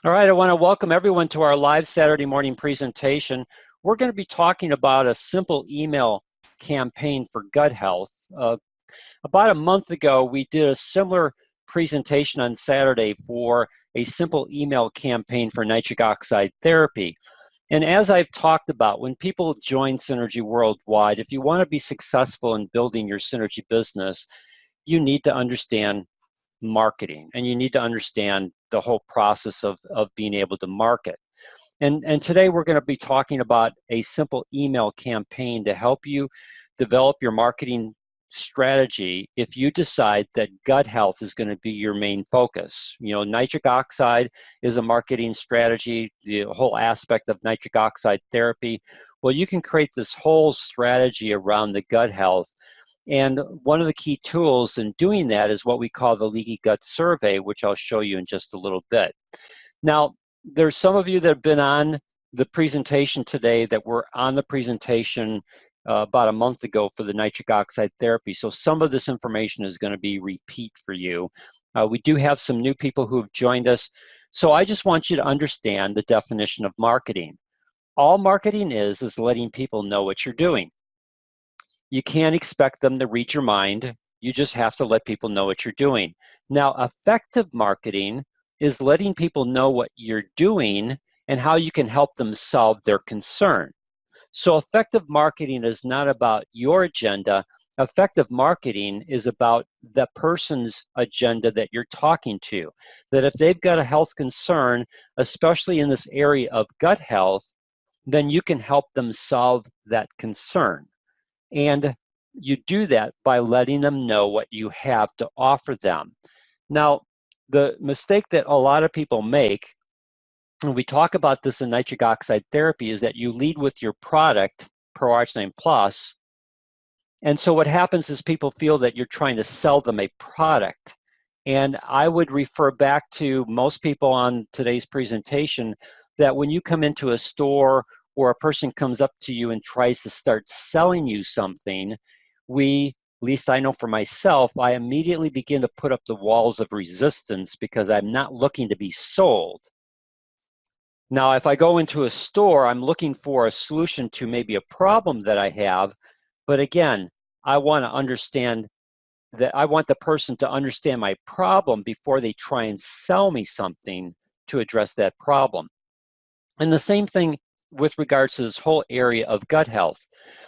All right, I want to welcome everyone to our live Saturday morning presentation. We're going to be talking about a simple email campaign for gut health. About a month ago, we did a similar presentation on Saturday for a simple email campaign for nitric oxide therapy. And as I've talked about, when people join Synergy Worldwide, if you want to be successful in building your Synergy business, you need to understand marketing and you need to understand the whole process of being able to market. And today we're going to be talking about a simple email campaign to help you develop your marketing strategy if you decide that gut health is going to be your main focus. You know, nitric oxide is a marketing strategy, the whole aspect of nitric oxide therapy. Well, you can create this whole strategy around the gut health. And one of the key tools in doing that is what we call the leaky gut survey, which I'll show you in just a little bit. Now, there's some of you that have been on the presentation today that were on the presentation about a month ago for the nitric oxide therapy. So some of this information is going to be repeat for you. We do have some new people who have joined us. So I just want you to understand the definition of marketing. All marketing is letting people know what you're doing. You can't expect them to read your mind. You just have to let people know what you're doing. Now, effective marketing is letting people know what you're doing and how you can help them solve their concern. So effective marketing is not about your agenda. Effective marketing is about the person's agenda that you're talking to. That if they've got a health concern, especially in this area of gut health, then you can help them solve that concern. And you do that by letting them know what you have to offer them. Now, the mistake that a lot of people make, and we talk about this in nitric oxide therapy, is that you lead with your product, ProArginine Plus. And so what happens is people feel that you're trying to sell them a product. And I would refer back to most people on today's presentation that when you come into a store or a person comes up to you and tries to start selling you something, at least I know for myself, I immediately begin to put up the walls of resistance because I'm not looking to be sold. Now, if I go into a store, I'm looking for a solution to maybe a problem that I have. But again, I want to understand that I want the person to understand my problem before they try and sell me something to address that problem. And the same thing with regards to this whole area of gut health,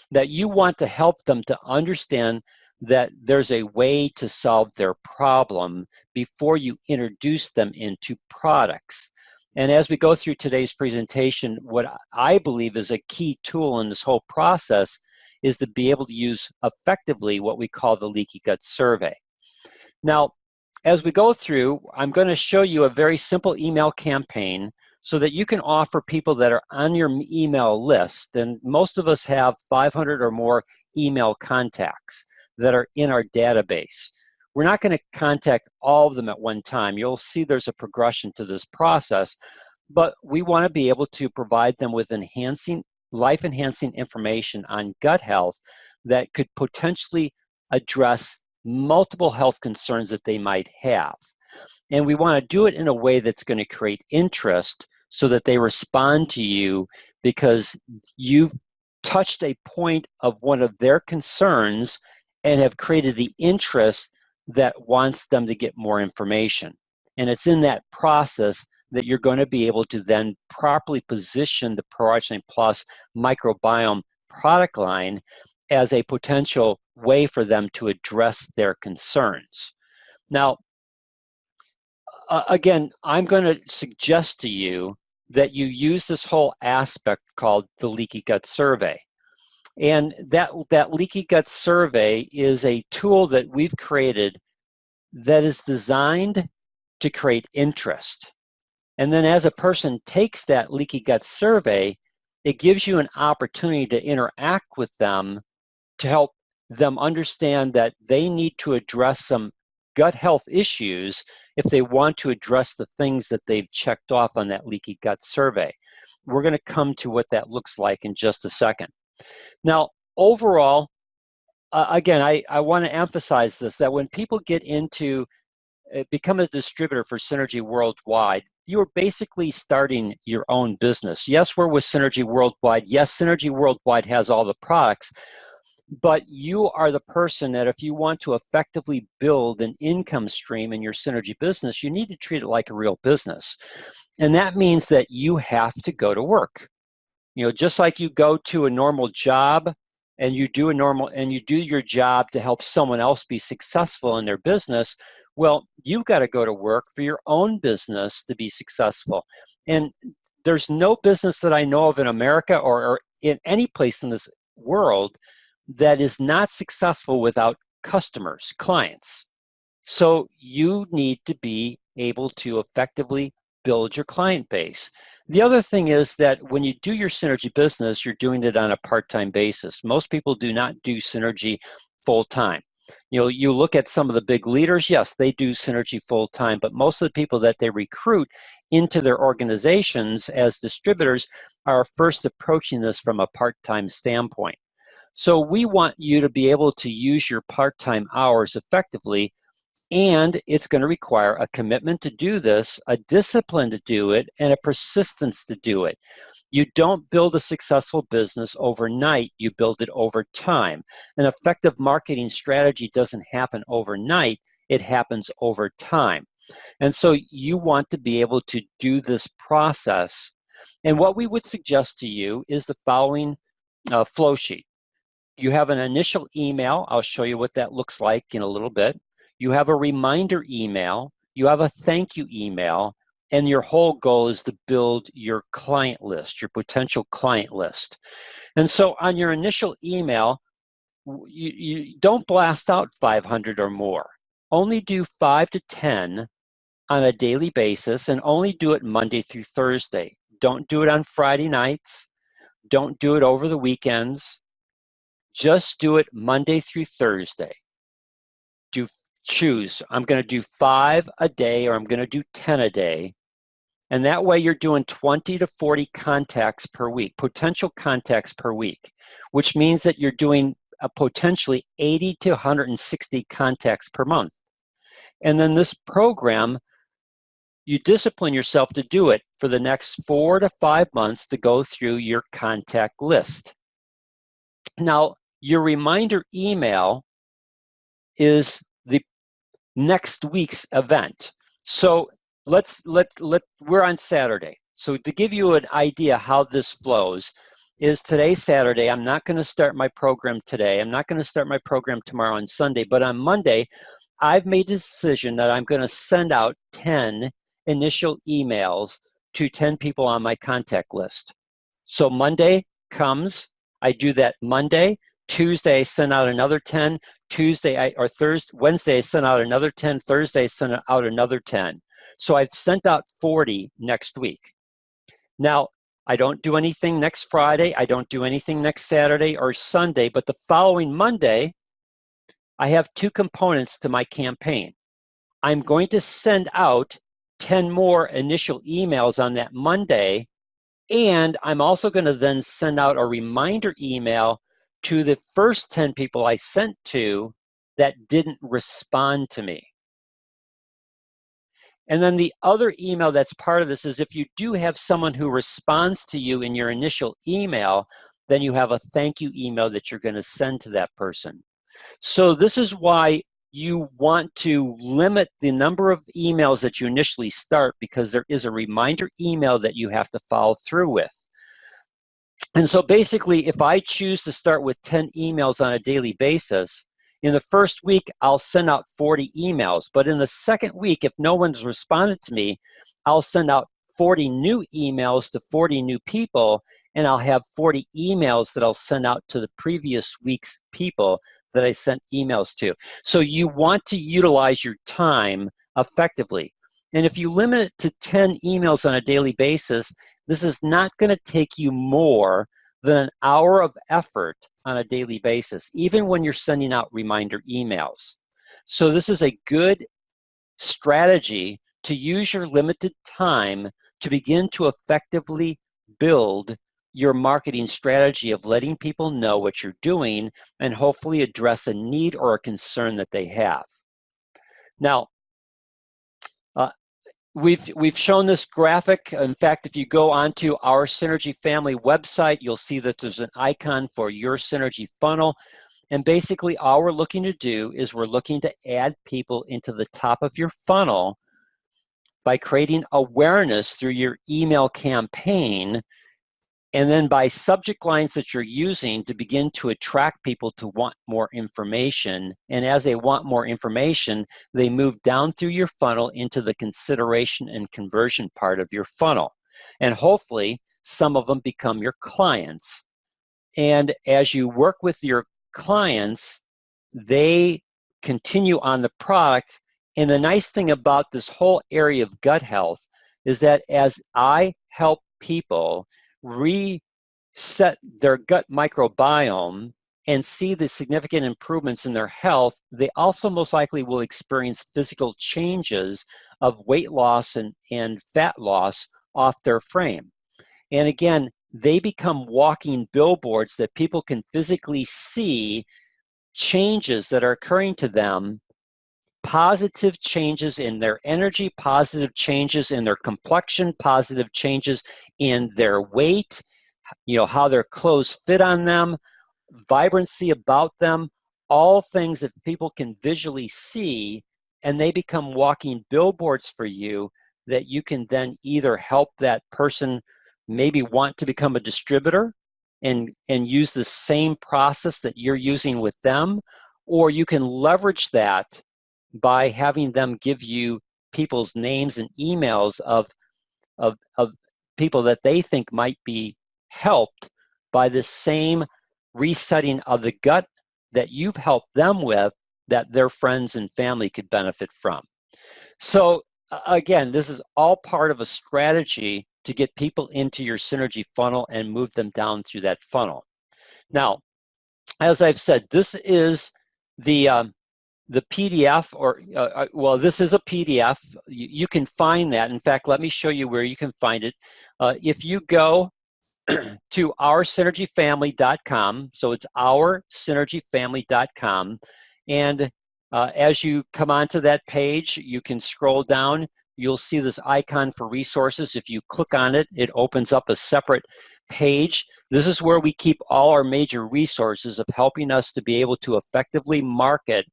that you want to help them to understand that there's a way to solve their problem before you introduce them into products. And as we go through today's presentation, what I believe is a key tool in this whole process is to be able to use effectively what we call the leaky gut survey. Now, as we go through, I'm going to show you a very simple email campaign so that you can offer people that are on your email list. And most of us have 500 or more email contacts that are in our database. We're not going to contact all of them at one time. You'll see there's a progression to this process, but we want to be able to provide them with life-enhancing information on gut health that could potentially address multiple health concerns that they might have. And we want to do it in a way that's going to create interest so that they respond to you because you've touched a point of one of their concerns and have created the interest that wants them to get more information. And it's in that process that you're going to be able to then properly position the ProArginine Plus microbiome product line as a potential way for them to address their concerns. Now, again, I'm going to suggest to you that you use this whole aspect called the leaky gut survey. And that leaky gut survey is a tool that we've created that is designed to create interest. And then as a person takes that leaky gut survey, it gives you an opportunity to interact with them to help them understand that they need to address some gut health issues if they want to address the things that they've checked off on that leaky gut survey. We're going to come to what that looks like in just a second. Now, overall, again, I want to emphasize this, that when people get into become a distributor for Synergy Worldwide, you are basically starting your own business. Yes, we're with Synergy Worldwide. Yes, Synergy Worldwide has all the products, but you are the person that if you want to effectively build an income stream in your Synergy business, you need to treat it like a real business. And that means that you have to go to work. You know, just like you go to a normal job and you do your job to help someone else be successful in their business, well, you've got to go to work for your own business to be successful. And there's no business that I know of in America or in any place in this world that is not successful without customers, clients. So you need to be able to effectively build your client base. The other thing is that when you do your Synergy business, you're doing it on a part-time basis. Most people do not do Synergy full-time. You know, you look at some of the big leaders, yes, they do Synergy full-time, but most of the people that they recruit into their organizations as distributors are first approaching this from a part-time standpoint. So we want you to be able to use your part-time hours effectively, and it's going to require a commitment to do this, a discipline to do it, and a persistence to do it. You don't build a successful business overnight, you build it over time. An effective marketing strategy doesn't happen overnight, it happens over time. And so you want to be able to do this process. And what we would suggest to you is the following flow sheet. You have an initial email. I'll show you what that looks like in a little bit. You have a reminder email. You have a thank you email. And your whole goal is to build your client list, your potential client list. And so on your initial email, you don't blast out 500 or more. Only do 5 to 10 on a daily basis, and only do it Monday through Thursday. Don't do it on Friday nights. Don't do it over the weekends. Just do it Monday through Thursday. Choose, I'm going to do 5 a day or I'm going to do 10 a day. And that way you're doing 20 to 40 contacts per week, potential contacts per week, which means that you're doing potentially 80 to 160 contacts per month. And then this program, you discipline yourself to do it for the next 4 to 5 months to go through your contact list. Now, your reminder email is the next week's event. So we're on Saturday. So to give you an idea how this flows, is today Saturday. I'm not going to start my program today. I'm not going to start my program tomorrow on Sunday, but on Monday, I've made a decision that I'm going to send out 10 initial emails to 10 people on my contact list. So Monday comes, I do that Monday. Tuesday, I send out another 10. Wednesday, I send out another 10. Thursday, I send out another 10. So I've sent out 40 next week. Now, I don't do anything next Friday. I don't do anything next Saturday or Sunday, but the following Monday, I have 2 components to my campaign. I'm going to send out 10 more initial emails on that Monday, and I'm also going to then send out a reminder email to the first 10 people I sent to that didn't respond to me. And then the other email that's part of this is if you do have someone who responds to you in your initial email, then you have a thank you email that you're going to send to that person. So this is why you want to limit the number of emails that you initially start, because there is a reminder email that you have to follow through with. And so basically, if I choose to start with 10 emails on a daily basis, in the first week, I'll send out 40 emails. But in the second week, if no one's responded to me, I'll send out 40 new emails to 40 new people, and I'll have 40 emails that I'll send out to the previous week's people that I sent emails to. So you want to utilize your time effectively. And if you limit it to 10 emails on a daily basis, this is not going to take you more than an hour of effort on a daily basis, even when you're sending out reminder emails. So this is a good strategy to use your limited time to begin to effectively build your marketing strategy of letting people know what you're doing and hopefully address a need or a concern that they have. Now, We've shown this graphic. In fact, if you go onto our Synergy Family website, you'll see that there's an icon for your Synergy funnel. And basically all we're looking to do is we're looking to add people into the top of your funnel by creating awareness through your email campaign, and then by subject lines that you're using to begin to attract people to want more information. And as they want more information, they move down through your funnel into the consideration and conversion part of your funnel. And hopefully, some of them become your clients. And as you work with your clients, they continue on the product. And the nice thing about this whole area of gut health is that as I help people reset their gut microbiome and see the significant improvements in their health, they also most likely will experience physical changes of weight loss and fat loss off their frame. And again, they become walking billboards that people can physically see changes that are occurring to them, positive changes in their energy, positive changes in their complexion, positive changes in their weight, how their clothes fit on them, vibrancy about them, all things that people can visually see, and they become walking billboards for you that you can then either help that person maybe want to become a distributor and use the same process that you're using with them, or you can leverage that by having them give you people's names and emails of people that they think might be helped by the same resetting of the gut that you've helped them with, that their friends and family could benefit from. So again, this is all part of a strategy to get people into your Synergy funnel and move them down through that funnel. Now, as I've said, this is the PDF, or well, this is a PDF. You can find that. In fact, let me show you where you can find it. If you go to oursynergyfamily.com, so it's oursynergyfamily.com, and as you come onto that page, you can scroll down. You'll see this icon for resources. If you click on it, it opens up a separate page. This is where we keep all our major resources of helping us to be able to effectively market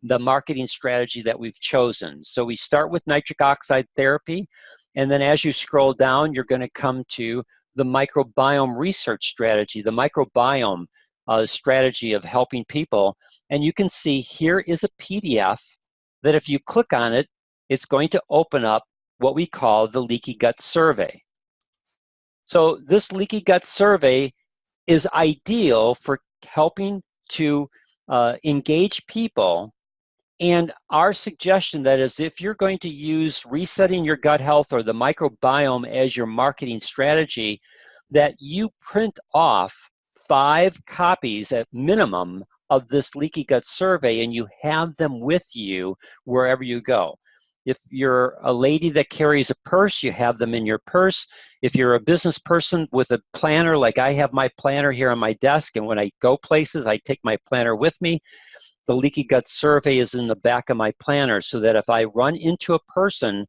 the marketing strategy that we've chosen. So we start with nitric oxide therapy, and then as you scroll down, you're going to come to the microbiome research strategy, the microbiome strategy of helping people. And you can see here is a PDF that if you click on it, it's going to open up what we call the leaky gut survey. So this leaky gut survey is ideal for helping to engage people. And our suggestion that is, if you're going to use resetting your gut health or the microbiome as your marketing strategy, that you print off 5 copies at minimum of this leaky gut survey and you have them with you wherever you go. If you're a lady that carries a purse, you have them in your purse. If you're a business person with a planner, like I have my planner here on my desk, and when I go places, I take my planner with me. The leaky gut survey is in the back of my planner, so that if I run into a person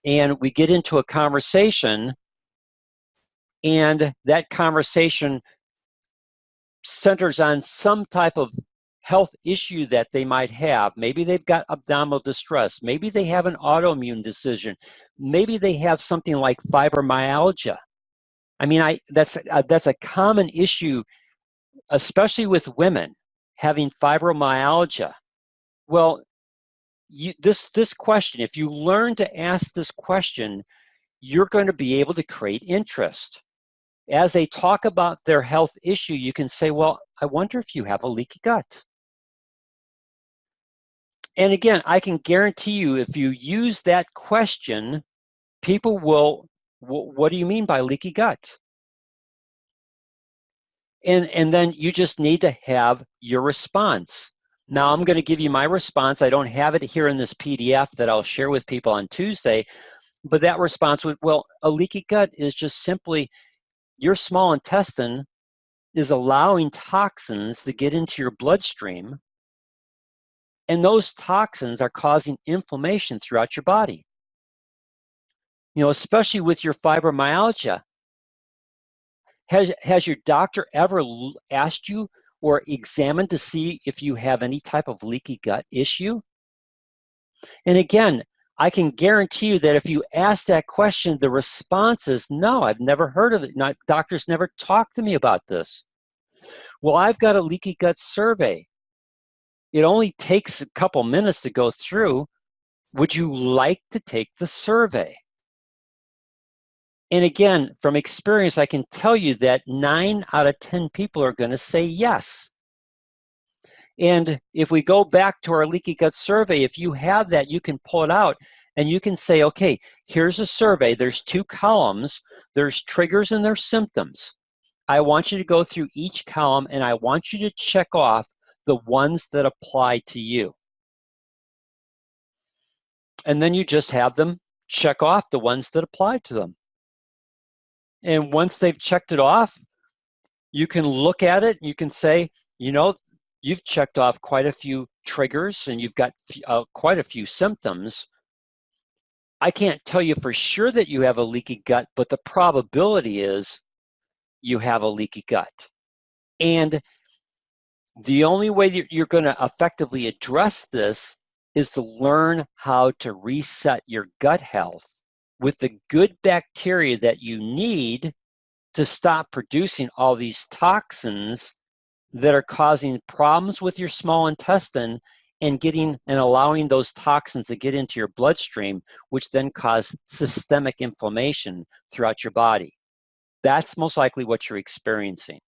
and we get into a conversation and that conversation centers on some type of health issue that they might have. Maybe they've got abdominal distress. Maybe they have an autoimmune decision. Maybe they have something like fibromyalgia. I mean, that's a common issue, especially with women having fibromyalgia. Well, this question, if you learn to ask this question, you're going to be able to create interest. As they talk about their health issue, you can say, well, I wonder if you have a leaky gut. And again, I can guarantee you, if you use that question, people will, what do you mean by leaky gut? And then you just need to have your response. Now I'm going to give you my response. I don't have it here in this PDF that I'll share with people on Tuesday, but that response would, well, a leaky gut is just simply your small intestine is allowing toxins to get into your bloodstream, and those toxins are causing inflammation throughout your body. especially with your fibromyalgia. Has your doctor ever asked you or examined to see if you have any type of leaky gut issue? And again, I can guarantee you that if you ask that question, the response is, no, I've never heard of it. Doctors never talked to me about this. Well, I've got a leaky gut survey. It only takes a couple minutes to go through. Would you like to take the survey? And again, from experience, I can tell you that 9 out of 10 people are going to say yes. And if we go back to our leaky gut survey, if you have that, you can pull it out and you can say, okay, here's a survey. There's 2 columns. There's triggers and there's symptoms. I want you to go through each column and I want you to check off the ones that apply to you. And then you just have them check off the ones that apply to them. And once they've checked it off, you can look at it and you can say, you've checked off quite a few triggers and you've got quite a few symptoms. I can't tell you for sure that you have a leaky gut, but the probability is you have a leaky gut. And the only way that you're going to effectively address this is to learn how to reset your gut health with the good bacteria that you need to stop producing all these toxins that are causing problems with your small intestine and allowing those toxins to get into your bloodstream, which then cause systemic inflammation throughout your body. That's most likely what you're experiencing.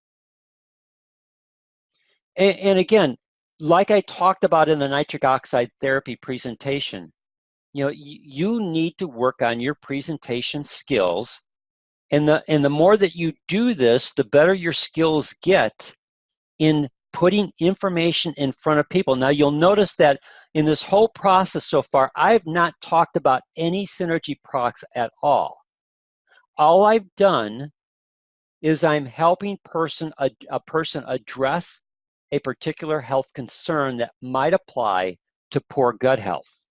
And again, like I talked about in the nitric oxide therapy presentation, you need to work on your presentation skills. And the more that you do this, the better your skills get in putting information in front of people. Now, you'll notice that in this whole process so far, I've not talked about any Synergy products at all. All I've done is I'm helping a person address a particular health concern that might apply to poor gut health.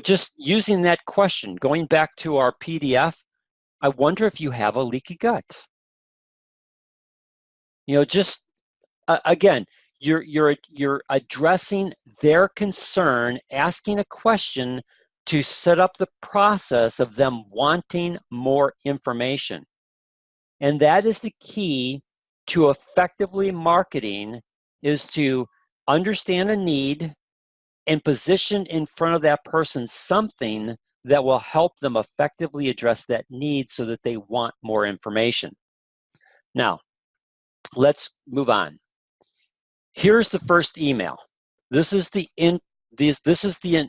Just using that question, going back to our PDF, I wonder if you have a leaky gut. Again, you're addressing their concern, asking a question to set up the process of them wanting more information. And that is the key to effectively marketing, is to understand a need and position in front of that person something that will help them effectively address that need so that they want more information. Now, let's move on. Here's the first email. This is the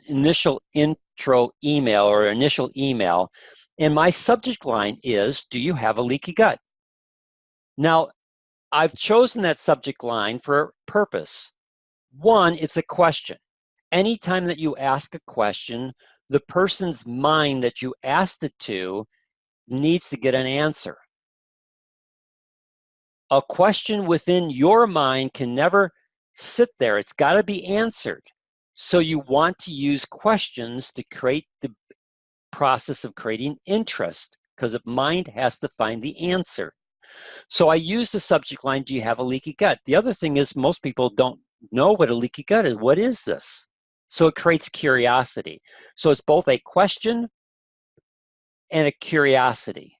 initial intro email or initial email, and my subject line is, do you have a leaky gut? Now, I've chosen that subject line for a purpose. One, it's a question. Anytime that you ask a question, the person's mind that you asked it to needs to get an answer. A question within your mind can never sit there. It's got to be answered. So you want to use questions to create the process of creating interest, because the mind has to find the answer. So I use the subject line, do you have a leaky gut? The other thing is most people don't know what a leaky gut is. What is this? So it creates curiosity. So it's both a question and a curiosity.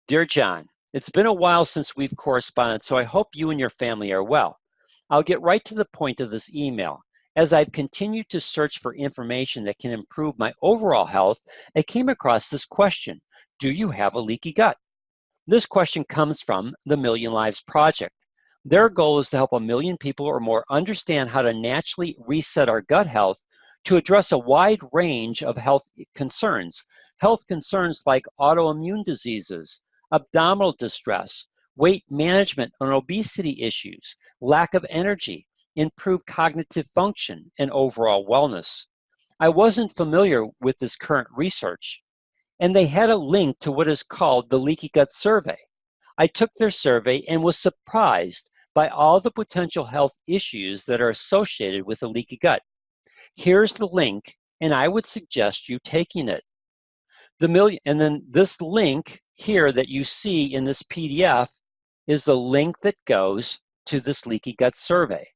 Dear John, it's been a while since we've corresponded, so I hope you and your family are well. I'll get right to the point of this email. As I've continued to search for information that can improve my overall health, I came across this question: do you have a leaky gut? This question comes from the Million Lives Project. Their goal is to help 1 million people or more understand how to naturally reset our gut health to address a wide range of health concerns. Health concerns like autoimmune diseases, abdominal distress, weight management and obesity issues, lack of energy, improved cognitive function, and overall wellness. I wasn't familiar with this current research, and they had a link to what is called the Leaky Gut Survey. I took their survey and was surprised by all the potential health issues that are associated with a leaky gut. Here's the link, and I would suggest you taking it. And then this link here that you see in this PDF is the link that goes to this leaky gut survey.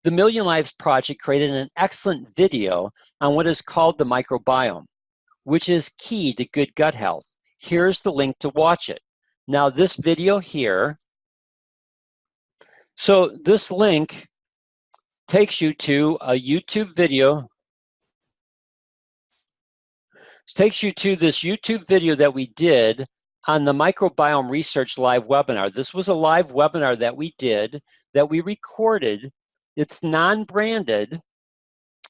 The Million Lives Project created an excellent video on what is called the microbiome, which is key to good gut health. Here's the link to watch it. Now this video here, so this link takes you to a YouTube video. It takes you to this YouTube video that we did on the microbiome research live webinar. This was a live webinar that we did, that we recorded. It's non-branded,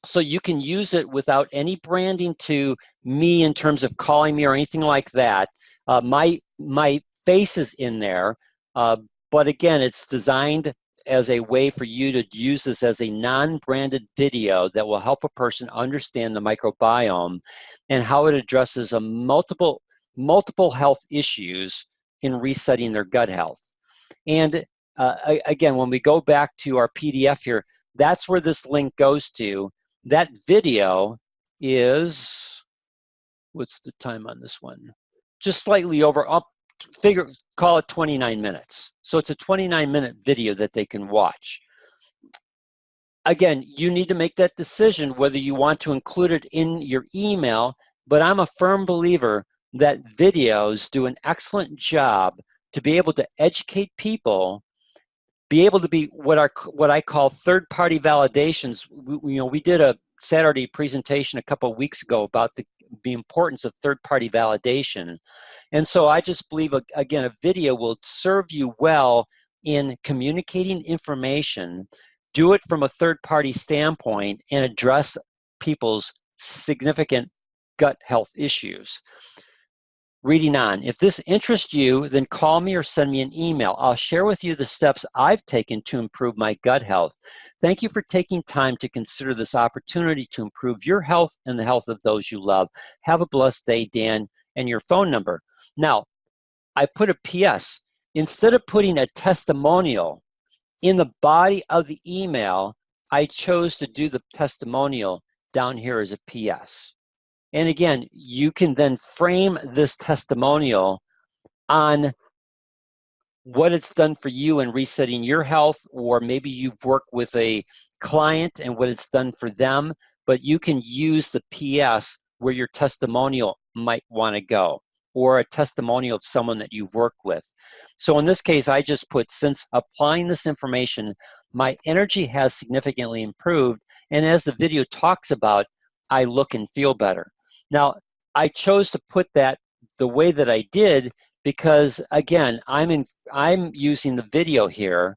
so you can use it without any branding to me in terms of calling me or anything like that. My face is in there, but again, it's designed as a way for you to use this as a non-branded video that will help a person understand the microbiome and how it addresses a multiple health issues in resetting their gut health. And again, when we go back to our PDF here, that's where this link goes to. That video is, what's the time on this one? Just slightly over, call it 29 minutes. So it's a 29-minute video that they can watch. Again, you need to make that decision whether you want to include it in your email, but I'm a firm believer that videos do an excellent job to be able to educate people, be able to be what I call third-party validations. We did a Saturday presentation a couple of weeks ago about the importance of third-party validation. And so I just believe, again, a video will serve you well in communicating information, do it from a third-party standpoint, and address people's significant gut health issues. Reading on, if this interests you, then call me or send me an email. I'll share with you the steps I've taken to improve my gut health. Thank you for taking time to consider this opportunity to improve your health and the health of those you love. Have a blessed day, Dan, and your phone number. Now, I put a PS. Instead of putting a testimonial in the body of the email, I chose to do the testimonial down here as a PS. And again, you can then frame this testimonial on what it's done for you in resetting your health, or maybe you've worked with a client and what it's done for them, but you can use the PS where your testimonial might want to go, or a testimonial of someone that you've worked with. So in this case, I just put, since applying this information, my energy has significantly improved, and as the video talks about, I look and feel better. Now, I chose to put that the way that I did because, again, I'm using the video here,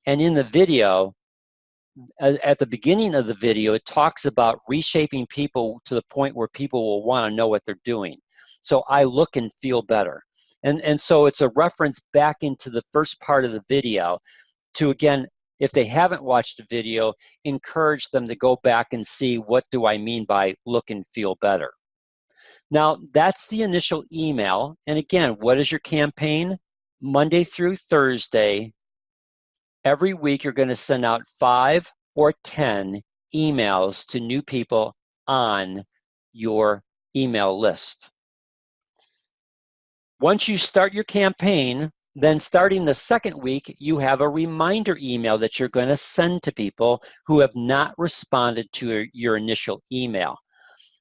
and in the video, at the beginning of the video, it talks about reshaping people to the point where people will want to know what they're doing. So I look and feel better. And so it's a reference back into the first part of the video to, again, if they haven't watched the video, encourage them to go back and see, what do I mean by look and feel better? Now, that's the initial email. And again, what is your campaign? Monday through Thursday, every week you're going to send out 5 or 10 emails to new people on your email list. Once you start your campaign, then starting the second week, you have a reminder email that you're going to send to people who have not responded to your initial email.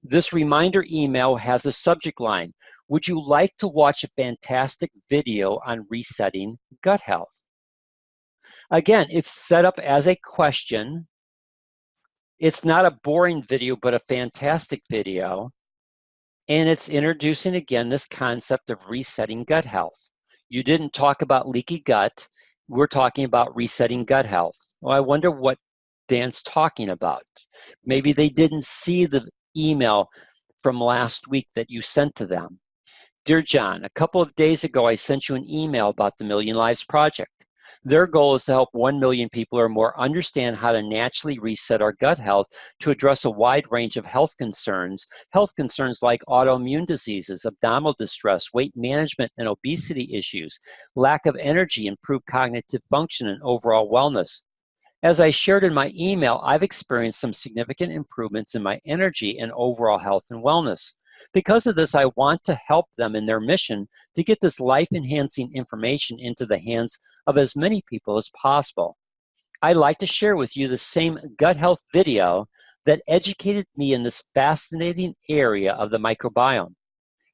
This reminder email has a subject line: would you like to watch a fantastic video on resetting gut health? Again, it's set up as a question. It's not a boring video, but a fantastic video. And it's introducing, again, this concept of resetting gut health. You didn't talk about leaky gut. We're talking about resetting gut health. Well, I wonder what Dan's talking about. Maybe they didn't see the email from last week that you sent to them. Dear John, a couple of days ago, I sent you an email about the Million Lives Project. Their goal is to help 1 million people or more understand how to naturally reset our gut health to address a wide range of health concerns like autoimmune diseases, abdominal distress, weight management and obesity issues, lack of energy, improved cognitive function, and overall wellness. As I shared in my email, I've experienced some significant improvements in my energy and overall health and wellness. Because of this, I want to help them in their mission to get this life-enhancing information into the hands of as many people as possible. I'd like to share with you the same gut health video that educated me in this fascinating area of the microbiome.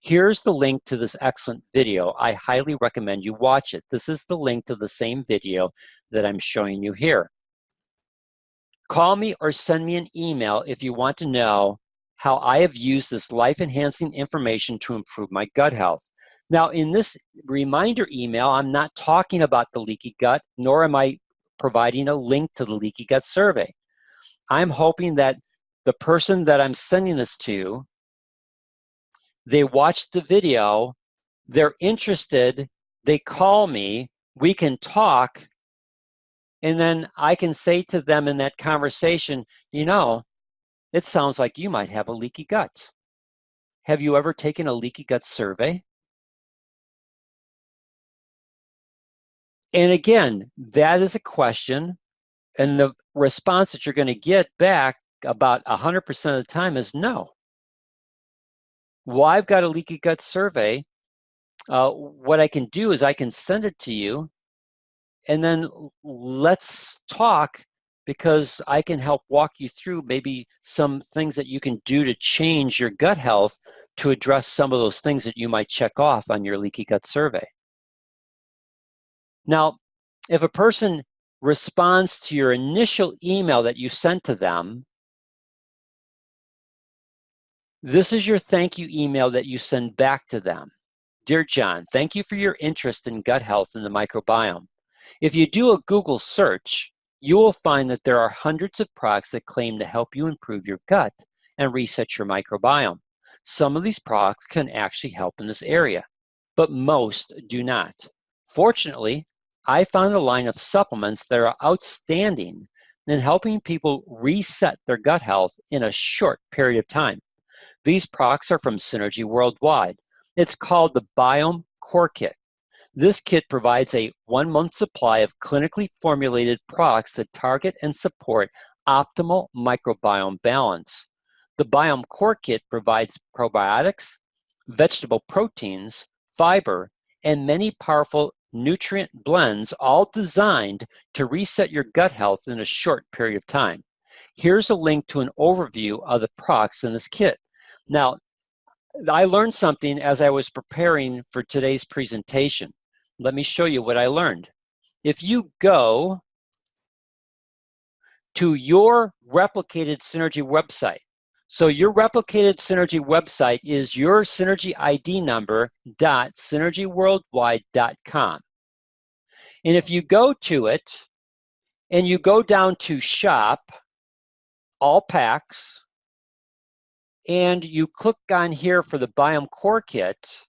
Here's the link to this excellent video. I highly recommend you watch it. This is the link to the same video that I'm showing you here. Call me or send me an email if you want to know how I have used this life-enhancing information to improve my gut health. Now, in this reminder email, I'm not talking about the leaky gut, nor am I providing a link to the leaky gut survey. I'm hoping that the person that I'm sending this to, they watch the video, they're interested, they call me, we can talk, and then I can say to them in that conversation, you know, it sounds like you might have a leaky gut. Have you ever taken a leaky gut survey? And again, that is a question, and the response that you're going to get back about 100% of the time is no. Well, I've got a leaky gut survey. What I can do is I can send it to you, and then let's talk, because I can help walk you through maybe some things that you can do to change your gut health to address some of those things that you might check off on your leaky gut survey. Now, if a person responds to your initial email that you sent to them, this is your thank you email that you send back to them. Dear John, thank you for your interest in gut health and the microbiome. If you do a Google search, you will find that there are hundreds of products that claim to help you improve your gut and reset your microbiome. Some of these products can actually help in this area, but most do not. Fortunately, I found a line of supplements that are outstanding in helping people reset their gut health in a short period of time. These products are from Synergy Worldwide. It's called the Biome Core Kit. This kit provides a 1-month supply of clinically formulated products that target and support optimal microbiome balance. The Biome Core Kit provides probiotics, vegetable proteins, fiber, and many powerful nutrient blends, all designed to reset your gut health in a short period of time. Here's a link to an overview of the products in this kit. Now, I learned something as I was preparing for today's presentation. Let me show you what I learned. If you go to your replicated Synergy website, so your replicated Synergy website is your Synergy ID number .synergyworldwide.com. And if you go to it and you go down to shop, all packs, and you click on here for the Biome Core Kit,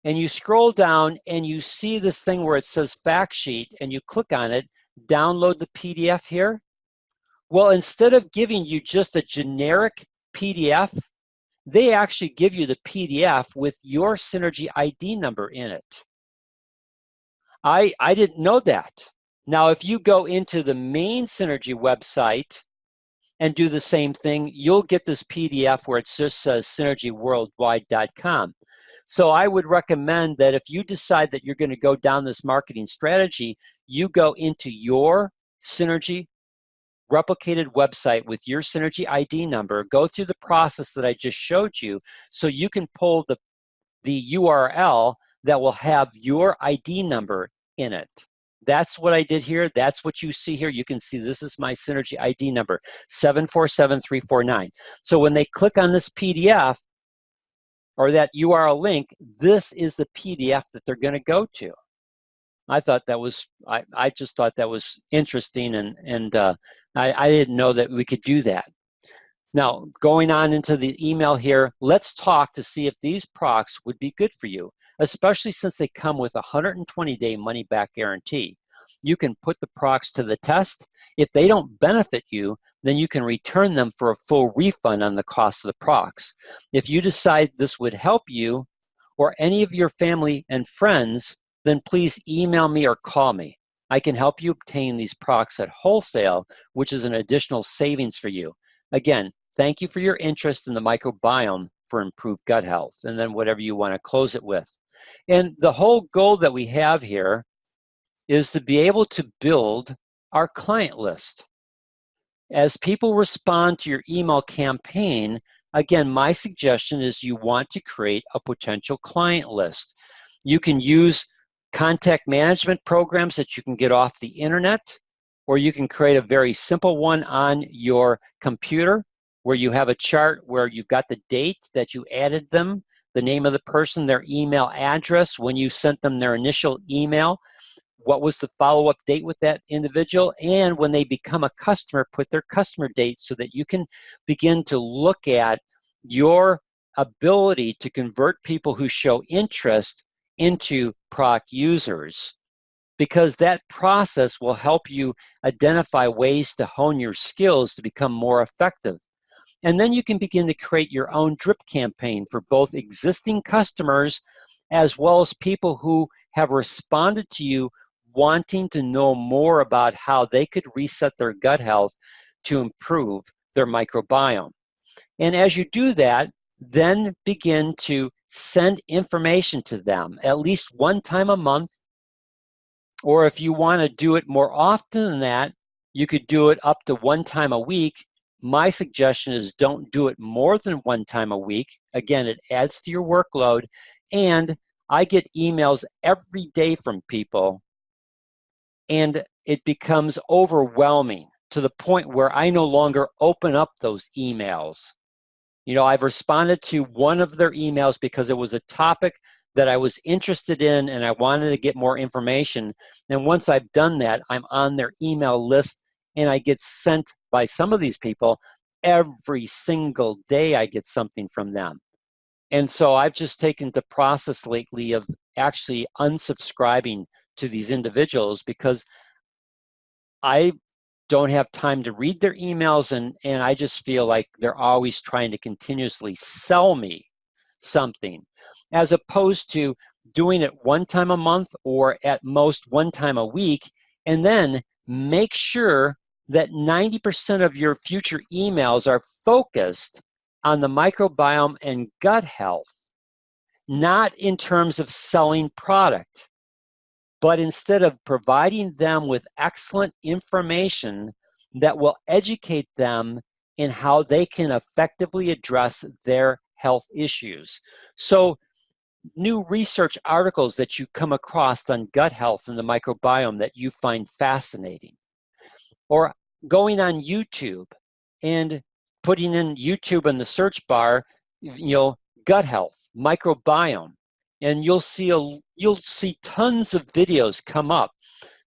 and you scroll down and you see this thing where it says fact sheet, and you click on it, download the PDF here. Well, instead of giving you just a generic PDF, they actually give you the PDF with your Synergy ID number in it. I didn't know that. Now, if you go into the main Synergy website and do the same thing, you'll get this PDF where it just says synergyworldwide.com. So I would recommend that if you decide that you're going to go down this marketing strategy, you go into your Synergy replicated website with your Synergy ID number, go through the process that I just showed you, so you can pull the URL that will have your ID number in it. That's what I did here. That's what you see here. You can see this is my Synergy ID number, 747349. So when they click on this PDF or that URL link, this is the PDF that they're going to go to. I thought that was, I just thought that was interesting, and I didn't know that we could do that. Now, going on into the email here, let's talk to see if these products would be good for you, especially since they come with a 120-day money-back guarantee. You can put the products to the test. If they don't benefit you, then you can return them for a full refund on the cost of the products. If you decide this would help you or any of your family and friends, then please email me or call me. I can help you obtain these products at wholesale, which is an additional savings for you. Again, thank you for your interest in the microbiome for improved gut health, and then whatever you want to close it with. And the whole goal that we have here is to be able to build our client list. As people respond to your email campaign, again, my suggestion is you want to create a potential client list. You can use contact management programs that you can get off the internet, or you can create a very simple one on your computer where you have a chart where you've got the date that you added them, the name of the person, their email address, when you sent them their initial email, what was the follow-up date with that individual, and when they become a customer, put their customer date so that you can begin to look at your ability to convert people who show interest into product users, because that process will help you identify ways to hone your skills to become more effective. And then you can begin to create your own drip campaign for both existing customers as well as people who have responded to you wanting to know more about how they could reset their gut health to improve their microbiome. And as you do that, then begin to send information to them at least one time a month, or if you want to do it more often than that, you could do it up to one time a week. My suggestion is don't do it more than one time a week. Again, it adds to your workload, and I get emails every day from people, and it becomes overwhelming to the point where I no longer open up those emails. You know, I've responded to one of their emails because it was a topic that I was interested in and I wanted to get more information. And once I've done that, I'm on their email list, and I get sent by some of these people every single day. I get something from them. And so I've just taken the process lately of actually unsubscribing to these individuals because I don't have time to read their emails, and I just feel like they're always trying to continuously sell me something, as opposed to doing it one time a month or at most one time a week, and then make sure that 90% of your future emails are focused on the microbiome and gut health, not in terms of selling product. But instead of providing them with excellent information that will educate them in how they can effectively address their health issues. So new research articles that you come across on gut health and the microbiome that you find fascinating, or going on YouTube and putting in YouTube in the search bar, gut health, microbiome, and you'll see tons of videos come up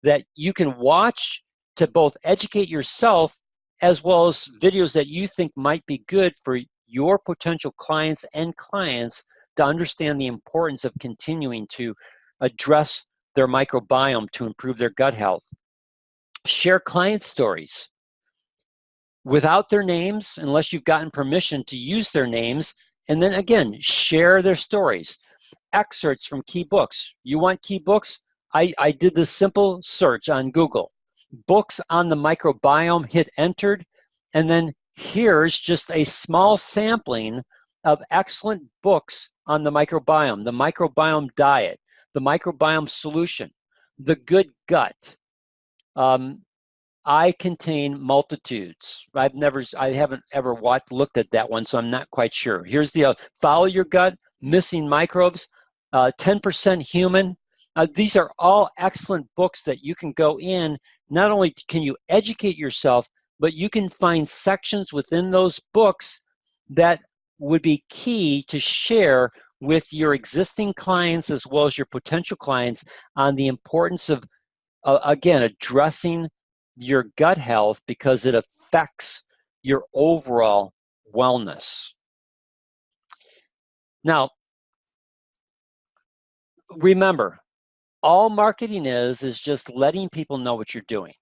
that you can watch to both educate yourself as well as videos that you think might be good for your potential clients to understand the importance of continuing to address their microbiome to improve their gut health. Share client stories without their names, unless you've gotten permission to use their names, and then again, share their stories. Excerpts from key books. You want key books? I did this simple search on Google. Books on the microbiome, hit entered, and then here's just a small sampling of excellent books on the microbiome diet, the microbiome solution, the good gut. I contain multitudes. I haven't ever looked at that one, so I'm not quite sure. Here's the follow your gut, missing microbes, 10% human. These are all excellent books that you can go in. Not only can you educate yourself, but you can find sections within those books that would be key to share with your existing clients as well as your potential clients on the importance of, again, addressing your gut health because it affects your overall wellness. Now, remember, all marketing is just letting people know what you're doing.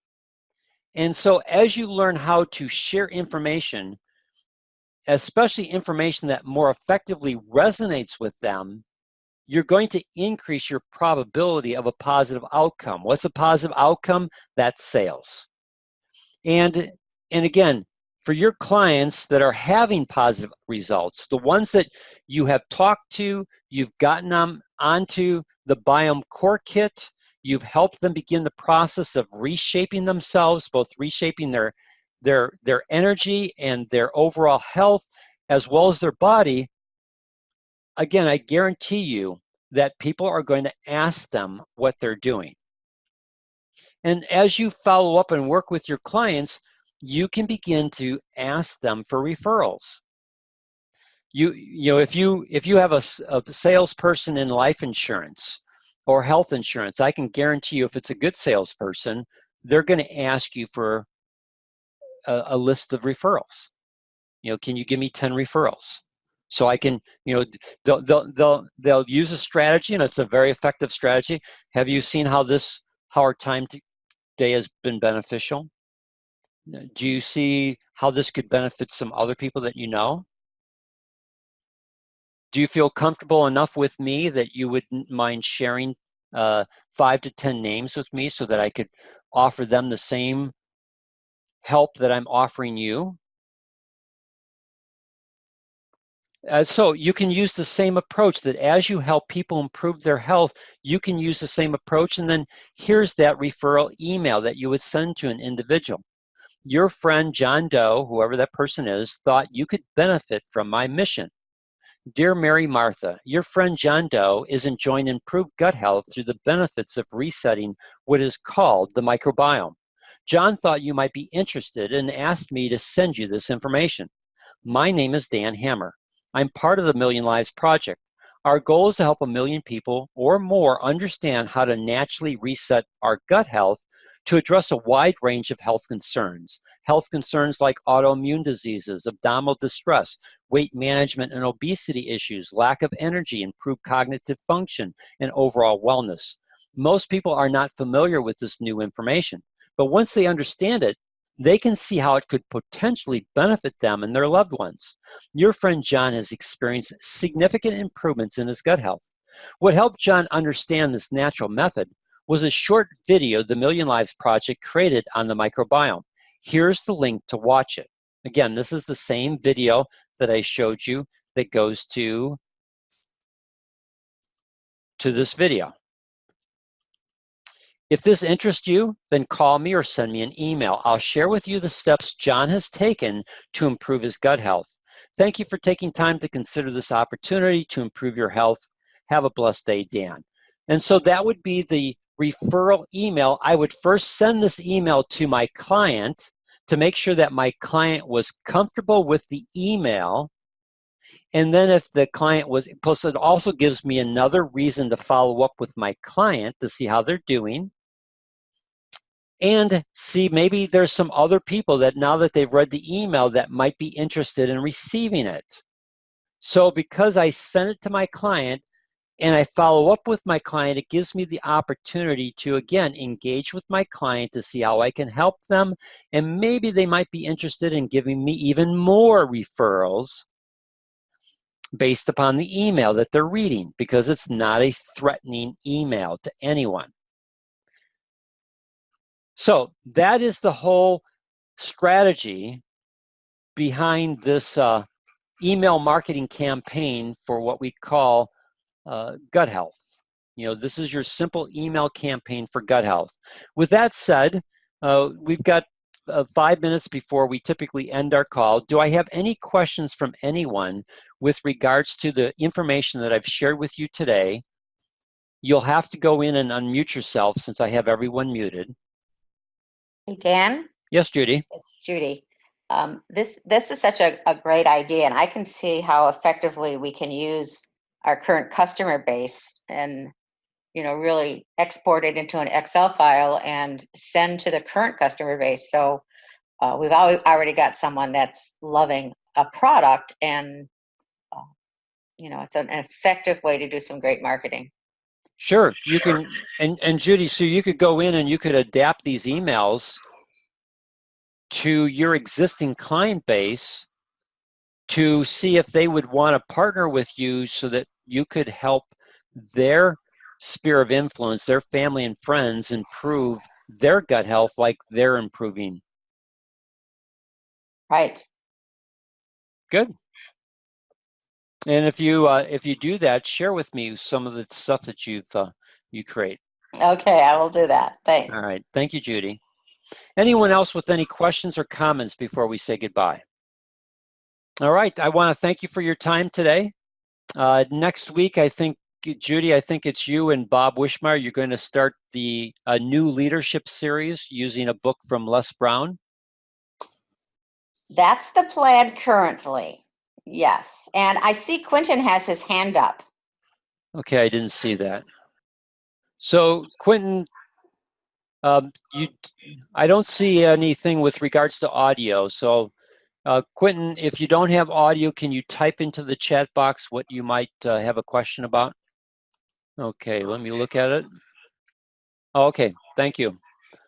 And so as you learn how to share information, especially information that more effectively resonates with them, you're going to increase your probability of a positive outcome. What's a positive outcome? That's sales. And again, for your clients that are having positive results, the ones that you have talked to, you've gotten them onto the Biome Core Kit, you've helped them begin the process of reshaping themselves, both reshaping their energy and their overall health, as well as their body. Again, I guarantee you that people are going to ask them what they're doing. And as you follow up and work with your clients, you can begin to ask them for referrals. You know, if you have a salesperson in life insurance or health insurance, I can guarantee you, if it's a good salesperson, they're going to ask you for a list of referrals. You know, can you give me 10 referrals? So I can, you know, they'll use a strategy, and it's a very effective strategy. Have you seen how our time today has been beneficial? Do you see how this could benefit some other people that you know? Do you feel comfortable enough with me that you wouldn't mind sharing 5 to 10 names with me so that I could offer them the same help that I'm offering you? So you can use the same approach, that as you help people improve their health, you can use the same approach. And then here's that referral email that you would send to an individual. Your friend John Doe, whoever that person is, thought you could benefit from my mission. Dear Mary Martha, your friend John Doe is enjoying improved gut health through the benefits of resetting what is called the microbiome. John thought you might be interested and asked me to send you this information. My name is Dan Hammer. I'm part of the Million Lives Project. Our goal is to help 1 million people or more understand how to naturally reset our gut health to address a wide range of health concerns like autoimmune diseases, abdominal distress, weight management and obesity issues, lack of energy, improved cognitive function, and overall wellness. Most people are not familiar with this new information, but once they understand it, they can see how it could potentially benefit them and their loved ones. Your friend John has experienced significant improvements in his gut health. What helped John understand this natural method was a short video the Million Lives Project created on the microbiome. Here's the link to watch it. Again, this is the same video that I showed you that goes to this video. If this interests you, then call me or send me an email. I'll share with you the steps John has taken to improve his gut health. Thank you for taking time to consider this opportunity to improve your health. Have a blessed day, Dan. And so that would be the referral email. I would first send this email to my client to make sure that my client was comfortable with the email. And then if the client was, plus it also gives me another reason to follow up with my client to see how they're doing. And see, maybe there's some other people that now that they've read the email that might be interested in receiving it. So because I send it to my client and I follow up with my client, it gives me the opportunity to, again, engage with my client to see how I can help them. And maybe they might be interested in giving me even more referrals based upon the email that they're reading, because it's not a threatening email to anyone. So that is the whole strategy behind this email marketing campaign for what we call gut health. You know, this is your simple email campaign for gut health. With that said, we've got 5 minutes before we typically end our call. Do I have any questions from anyone with regards to the information that I've shared with you today? You'll have to go in and unmute yourself since I have everyone muted. Hey, Dan? Yes, Judy. It's Judy. This is such a great idea, and I can see how effectively we can use our current customer base and, you know, really export it into an Excel file and send to the current customer base. So we've already got someone that's loving a product, and you know, it's an effective way to do some great marketing. Sure, you can, and Judy, so you could go in and you could adapt these emails to your existing client base to see if they would want to partner with you so that you could help their sphere of influence, their family and friends, improve their gut health like they're improving. Right. Good. And if you do that, share with me some of the stuff that you create. Okay, I will do that. Thanks. All right. Thank you, Judy. Anyone else with any questions or comments before we say goodbye? All right. I want to thank you for your time today. Next week, I think, Judy, I think it's you and Bob Wishmeyer. You're going to start the new leadership series using a book from Les Brown. That's the plan currently. Yes. And I see Quentin has his hand up. Okay, I didn't see that. So, Quentin, I don't see anything with regards to audio. So, Quentin, if you don't have audio, can you type into the chat box what you might have a question about? Okay, let me look at it. Oh, okay, thank you.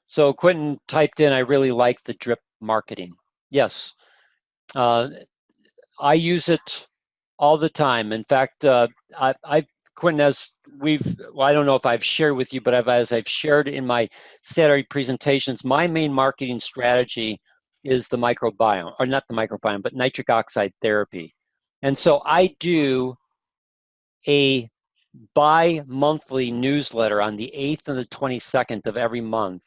So Quentin typed in, I really like the drip marketing. Yes, I use it all the time. In fact, Quentin, as well, I don't know if I've shared with you, but as I've shared in my Saturday presentations, my main marketing strategy is the microbiome, or not the microbiome, but nitric oxide therapy. And so I do a bi-monthly newsletter on the 8th and the 22nd of every month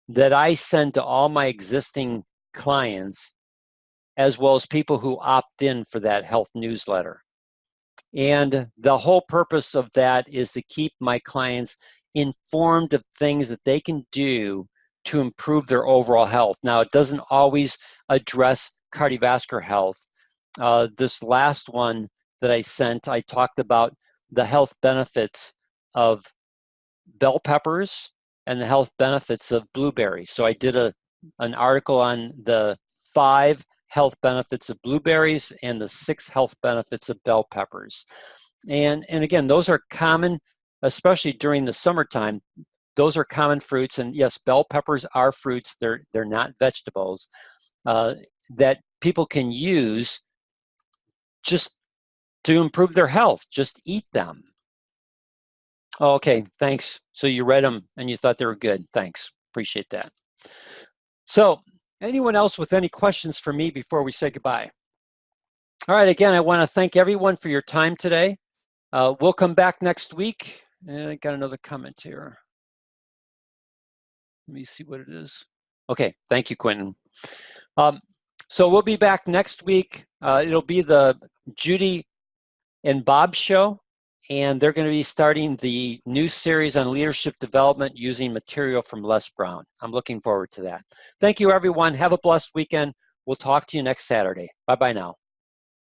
that I send to all my existing clients, as well as people who opt in for that health newsletter. And the whole purpose of that is to keep my clients informed of things that they can do to improve their overall health. Now, it doesn't always address cardiovascular health. This last one that I sent, I talked about the health benefits of bell peppers and the health benefits of blueberries. So I did an article on the 5 health benefits of blueberries and the 6 health benefits of bell peppers. And again, those are common, especially during the summertime. Those are common fruits, and yes, bell peppers are fruits. They're not vegetables that people can use just to improve their health. Just eat them. Oh, okay, thanks. So you read them and you thought they were good. Thanks. Appreciate that. So, anyone else with any questions for me before we say goodbye? All right, again, I want to thank everyone for your time today. We'll come back next week. And I got another comment here. Let me see what it is. Okay, thank you, Quentin. So we'll be back next week. It'll be the Judy and Bob show, and they're going to be starting the new series on leadership development using material from Les Brown. I'm looking forward to that. Thank you, everyone. Have a blessed weekend. We'll talk to you next Saturday. Bye-bye now.